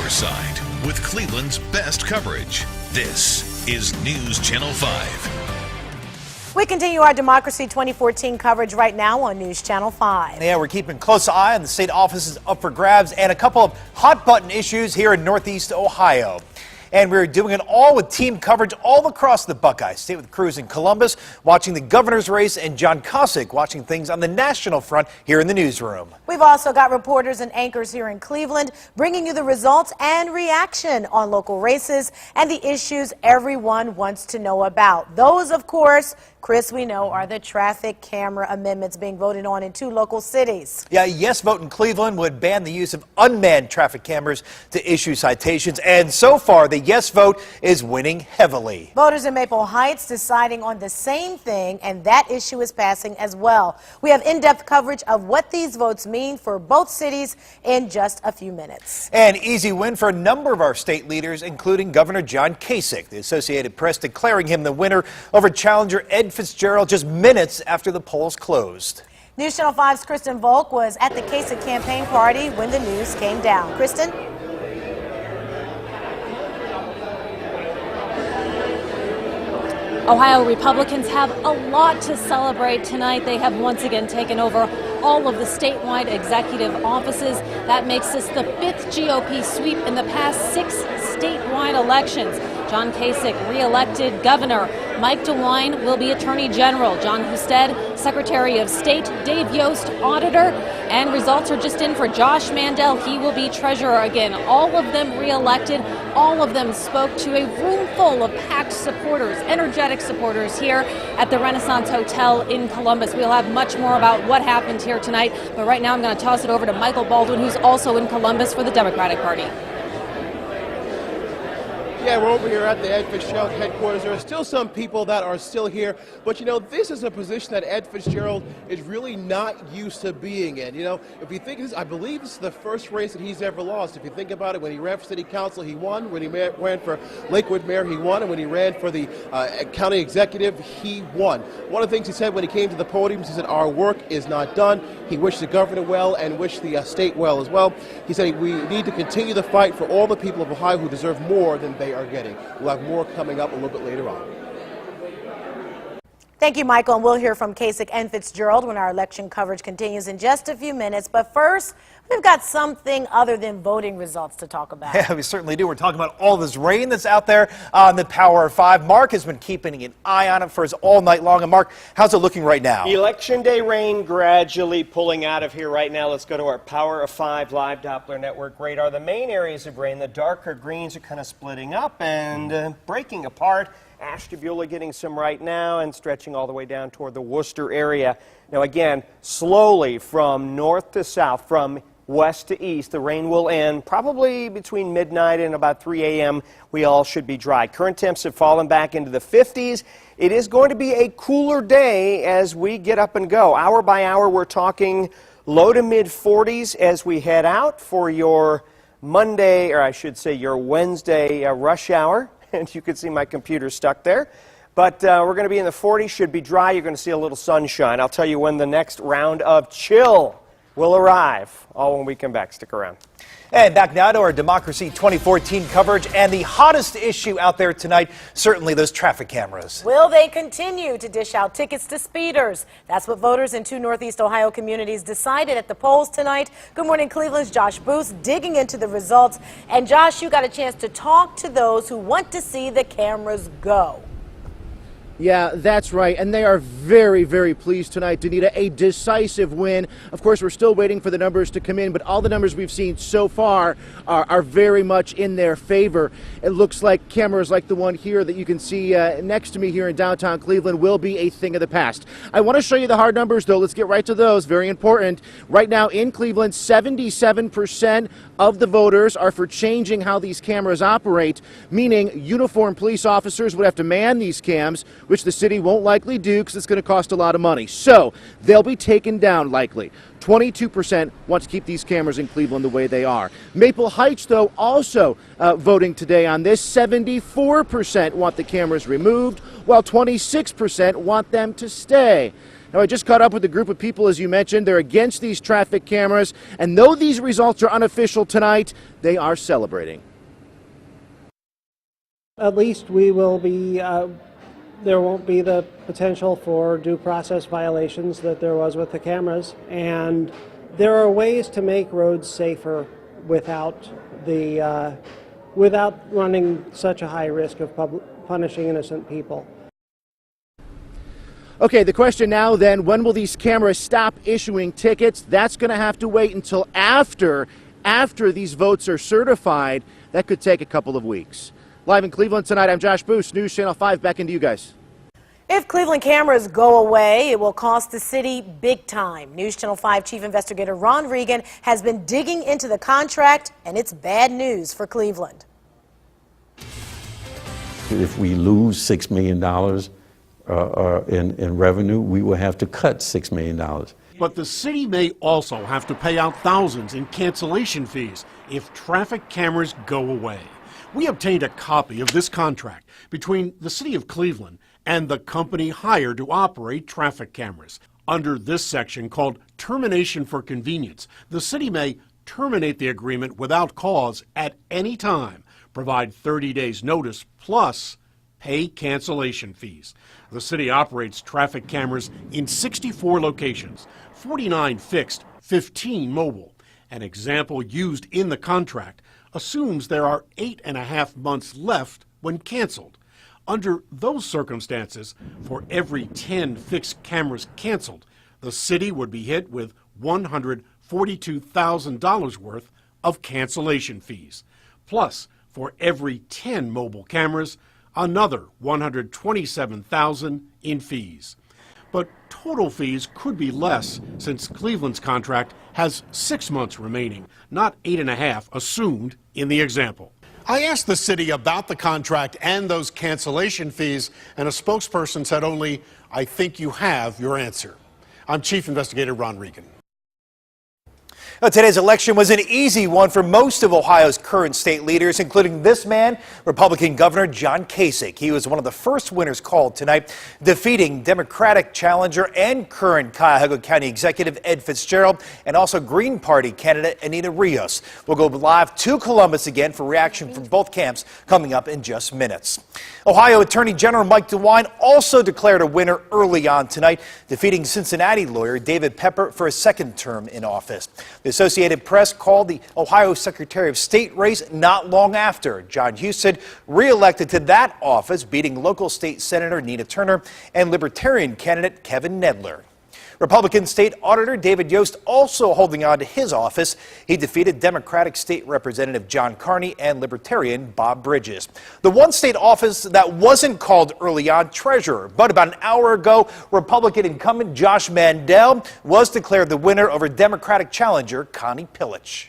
your side with Cleveland's best coverage. This is News Channel 5. We continue our Democracy 2014 coverage right now on News Channel 5. Yeah, we're keeping a close eye on the state offices up for grabs and a couple of hot-button issues here in Northeast Ohio. And we're doing it all with team coverage all across the Buckeye State with crews in Columbus watching the governor's race and John Kosick watching things on the national front here in the newsroom. We've also got reporters and anchors here in Cleveland bringing you the results and reaction on local races and the issues everyone wants to know about. Those, of course, Chris, we know are the traffic camera amendments being voted on in 2 local cities. Yeah, a yes vote in Cleveland would ban the use of unmanned traffic cameras to issue citations. And so far, the yes vote is winning heavily. Voters in Maple Heights deciding on the same thing, and that issue is passing as well. We have in-depth coverage of what these votes mean for both cities in just a few minutes. An easy win for a number of our state leaders, including Governor John Kasich. The Associated Press declaring him the winner over challenger Ed Fitzgerald just minutes after the polls closed. News Channel 5's Kristen Volk was at the Kasich campaign party when the news came down. Kristen? Ohio Republicans have a lot to celebrate tonight. They have once again taken over all of the statewide executive offices. That makes this the 5th GOP sweep in the past 6 statewide elections. John Kasich, re-elected governor. Mike DeWine will be Attorney General. John Husted, Secretary of State. Dave Yost, Auditor. And results are just in for Josh Mandel. He will be Treasurer again. All of them re-elected. All of them spoke to a room full of packed supporters, energetic supporters here at the Renaissance Hotel in Columbus. We'll have much more about what happened here tonight. But right now I'm going to toss it over to Michael Baldwin, who's also in Columbus for the Democratic Party. Yeah, we're over here at the Ed Fitzgerald headquarters. There are still some people that are still here, but you know, this is a position that Ed Fitzgerald is really not used to being in. You know, if you think this, I believe this is the first race that he's ever lost. If you think about it, when he ran for city council, he won. When he ran for Lakewood mayor, he won. And when he ran for the county executive, he won. One of the things he said when he came to the podium, he said, our work is not done. He wished the governor well and wished the state well as well. He said, we need to continue the fight for all the people of Ohio who deserve more than they are getting. We'll have more coming up a little bit later on. Thank you, Michael, and we'll hear from Kasich and Fitzgerald when our election coverage continues in just a few minutes. But first, we've got something other than voting results to talk about. Yeah, we certainly do. We're talking about all this rain that's out there on the Power of 5. Mark has been keeping an eye on it for us all night long. And Mark, how's it looking right now? Election day rain gradually pulling out of here right now. Let's go to our Power of 5 live Doppler network radar. The main areas of rain, the darker greens are kind of splitting up and breaking apart. Ashtabula getting some right now and stretching all the way down toward the Worcester area. Now again, slowly from north to south, from west to east, the rain will end probably between midnight and about 3 a.m. We all should be dry. Current temps have fallen back into the 50s. It is going to be a cooler day as we get up and go. Hour by hour, we're talking low to mid 40s as we head out for your Monday, or I should say your Wednesday rush hour. And you can see my computer stuck there. But we're going to be in the 40s, should be dry. You're going to see a little sunshine. I'll tell you when the next round of chill will arrive. All when we come back. Stick around. And back now to our Democracy 2014 coverage and the hottest issue out there tonight, certainly those traffic cameras. Will they continue to dish out tickets to speeders? That's what voters in 2 Northeast Ohio communities decided at the polls tonight. Good morning, Cleveland's Josh Booth digging into the results. And Josh, you got a chance to talk to those who want to see the cameras go. Yeah, that's right. And they are very, very pleased tonight. Danita, a decisive win. Of course, we're still waiting for the numbers to come in, but all the numbers we've seen so far are very much in their favor. It looks like cameras like the one here that you can see next to me here in downtown Cleveland will be a thing of the past. I want to show you the hard numbers, though. Let's get right to those. Very important. Right now in Cleveland, 77% of the voters are for changing how these cameras operate, meaning uniformed police officers would have to man these cams, which the city won't likely do because it's going to cost a lot of money. So they'll be taken down likely. 22% want to keep these cameras in Cleveland the way they are. Maple Heights, though, also voting today on this. 74% want the cameras removed, while 26% want them to stay. Now, I just caught up with a group of people, as you mentioned. They're against these traffic cameras, and though these results are unofficial tonight, they are celebrating. At least we will be, there won't be the potential for due process violations that there was with the cameras, and there are ways to make roads safer without running such a high risk of punishing innocent people. Okay, the question now then, when will these cameras stop issuing tickets? That's going to have to wait until after these votes are certified. That could take a couple of weeks. Live in Cleveland tonight, I'm Josh Booth, News Channel 5. Back into you guys. If Cleveland cameras go away, it will cost the city big time. News Channel 5 Chief Investigator Ron Regan has been digging into the contract, and it's bad news for Cleveland. If we lose $6 million in revenue, we will have to cut $6 million. But the city may also have to pay out thousands in cancellation fees if traffic cameras go away. We obtained a copy of this contract between the city of Cleveland and the company hired to operate traffic cameras. Under this section called Termination for Convenience, the city may terminate the agreement without cause at any time, provide 30 days notice, plus pay cancellation fees. The city operates traffic cameras in 64 locations, 49 fixed, 15 mobile. An example used in the contract assumes there are 8.5 months left when canceled. Under those circumstances, for every 10 fixed cameras canceled, the city would be hit with $142,000 worth of cancellation fees. Plus, for every 10 mobile cameras, another $127,000 in fees. But total fees could be less since Cleveland's contract has 6 months remaining, not 8.5 assumed in the example. I asked the city about the contract and those cancellation fees, and a spokesperson said only, "I think you have your answer." I'm Chief Investigator Ron Regan. Now, today's election was an easy one for most of Ohio's current state leaders, including this man, Republican Governor John Kasich. He was one of the first winners called tonight, defeating Democratic challenger and current Cuyahoga County Executive Ed Fitzgerald and also Green Party candidate Anita Rios. We'll go live to Columbus again for reaction from both camps coming up in just minutes. Ohio Attorney General Mike DeWine also declared a winner early on tonight, defeating Cincinnati lawyer David Pepper for a second term in office. The Associated Press called the Ohio Secretary of State race not long after John Husted re-elected to that office, beating local state Senator Nina Turner and Libertarian candidate Kevin Nedler. Republican State Auditor David Yost also holding on to his office. He defeated Democratic State Representative John Carney and Libertarian Bob Bridges. The one state office that wasn't called early on, Treasurer, but about an hour ago, Republican incumbent Josh Mandel was declared the winner over Democratic challenger Connie Pillich.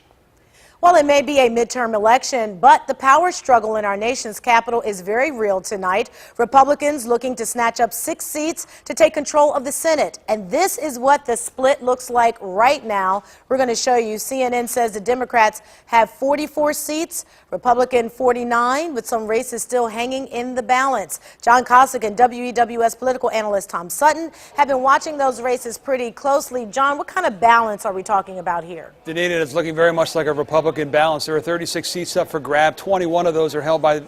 Well, it may be a midterm election, but the power struggle in our nation's capital is very real tonight. Republicans looking to snatch up 6 seats to take control of the Senate. And this is what the split looks like right now. We're going to show you. CNN says the Democrats have 44 seats, Republican 49, with some races still hanging in the balance. John Cossack and WEWS political analyst Tom Sutton have been watching those races pretty closely. John, what kind of balance are we talking about here? Danita, it's looking very much like a Republican balance. There are 36 seats up for grab. 21 of those are held by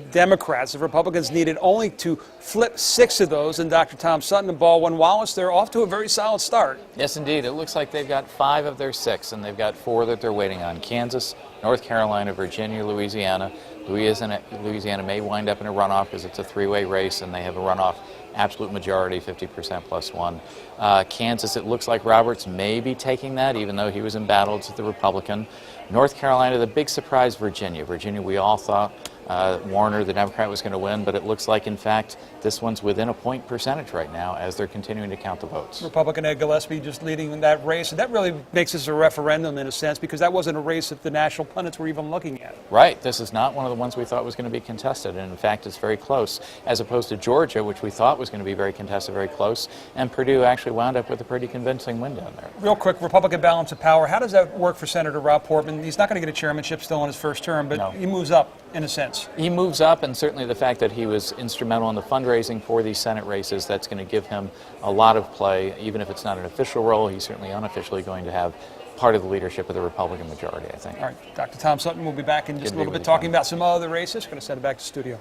Democrats. The Republicans needed only to flip 6 of those, and Dr. Tom Sutton and Baldwin Wallace, they're off to a very solid start. Yes, indeed. It looks like they've got 5 of their 6, and they've got 4 that they're waiting on. Kansas, North Carolina, Virginia, Louisiana. Louisiana may wind up in a runoff because it's a 3-way race, and they have a runoff absolute majority, 50% plus 1. Kansas, it looks like Roberts may be taking that, even though he was embattled with the Republican. North Carolina, the big surprise, Virginia. Virginia, we all thought Warner, the Democrat, was going to win, but it looks like, in fact, this one's within a point percentage right now as they're continuing to count the votes. Republican Ed Gillespie just leading in that race, and that really makes this a referendum in a sense because that wasn't a race that the national pundits were even looking at. Right. This is not one of the ones we thought was going to be contested, and in fact, it's very close, as opposed to Georgia, which we thought was going to be very contested, very close, and Purdue actually wound up with a pretty convincing win down there. Real quick, Republican balance of power. How does that work for Senator Rob Portman? He's not going to get a chairmanship still in his first term, but no. He moves up in a sense. thoughts? He moves up, and certainly the fact that he was instrumental in the fundraising for these Senate races, that's going to give him a lot of play. Even if it's not an official role, he's certainly unofficially going to have part of the leadership of the Republican majority, I think. All right, Dr. Tom Sutton will be back in just a little bit talking about some other races. Going to send it back to studio.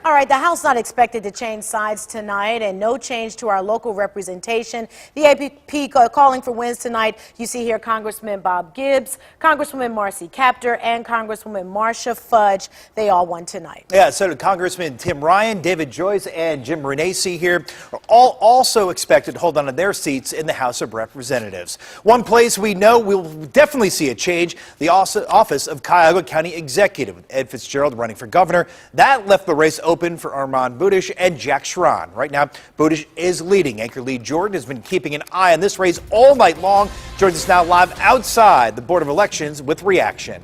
All right, the House not expected to change sides tonight, and no change to our local representation. The APP calling for wins tonight. You see here Congressman Bob Gibbs, Congresswoman Marcy Kaptur, and Congresswoman Marcia Fudge. They all won tonight. Yeah, so did Congressman Tim Ryan, David Joyce, and Jim Renacci here are all also expected to hold on to their seats in the House of Representatives. One place we know we'll definitely see a change, the office of Cuyahoga County Executive, with Ed Fitzgerald running for governor. That left the race open for Armand Budish and Jack Schron. Right now, Budish is leading. Anchor Lee Jordan has been keeping an eye on this race all night long. Joins us now live outside the Board of Elections with reaction.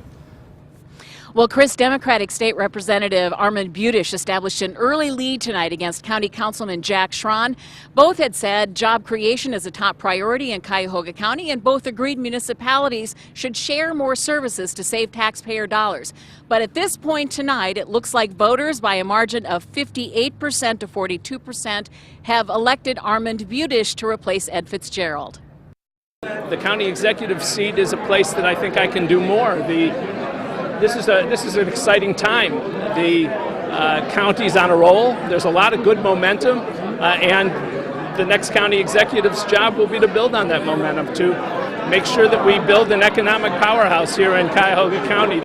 Well, Chris, Democratic State Representative Armand Budish established an early lead tonight against County Councilman Jack Schron. Both had said job creation is a top priority in Cuyahoga County, and both agreed municipalities should share more services to save taxpayer dollars. But at this point tonight, it looks like voters by a margin of 58% to 42% have elected Armand Budish to replace Ed Fitzgerald. The county executive seat is a place that I think I can do more. This is an exciting time. The county's on a roll. There's a lot of good momentum, and the next county executive's job will be to build on that momentum, to make sure that we build an economic powerhouse here in Cuyahoga County.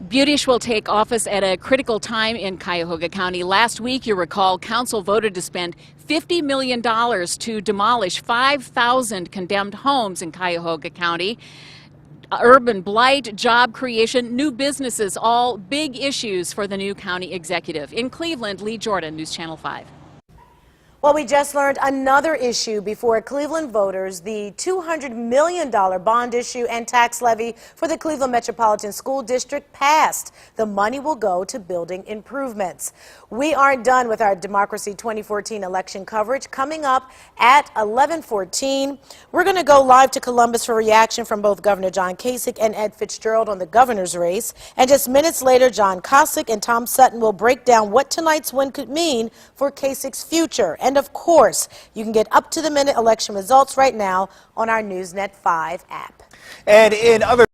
Budish will take office at a critical time in Cuyahoga County. Last week, you recall, council voted to spend $50 million to demolish 5,000 condemned homes in Cuyahoga County. Urban blight, job creation, new businesses, all big issues for the new county executive. In Cleveland, Lee Jordan, News Channel 5. Well, we just learned another issue before Cleveland voters, the $200 million bond issue and tax levy for the Cleveland Metropolitan School District passed. The money will go to building improvements. We aren't done with our Democracy 2014 election coverage. Coming up at 11:14, we're going to go live to Columbus for reaction from both Governor John Kasich and Ed Fitzgerald on the governor's race. And just minutes later, John Kasich and Tom Sutton will break down what tonight's win could mean for Kasich's future. And of course, you can get up-to-the-minute election results right now on our Newsnet 5 app. And in other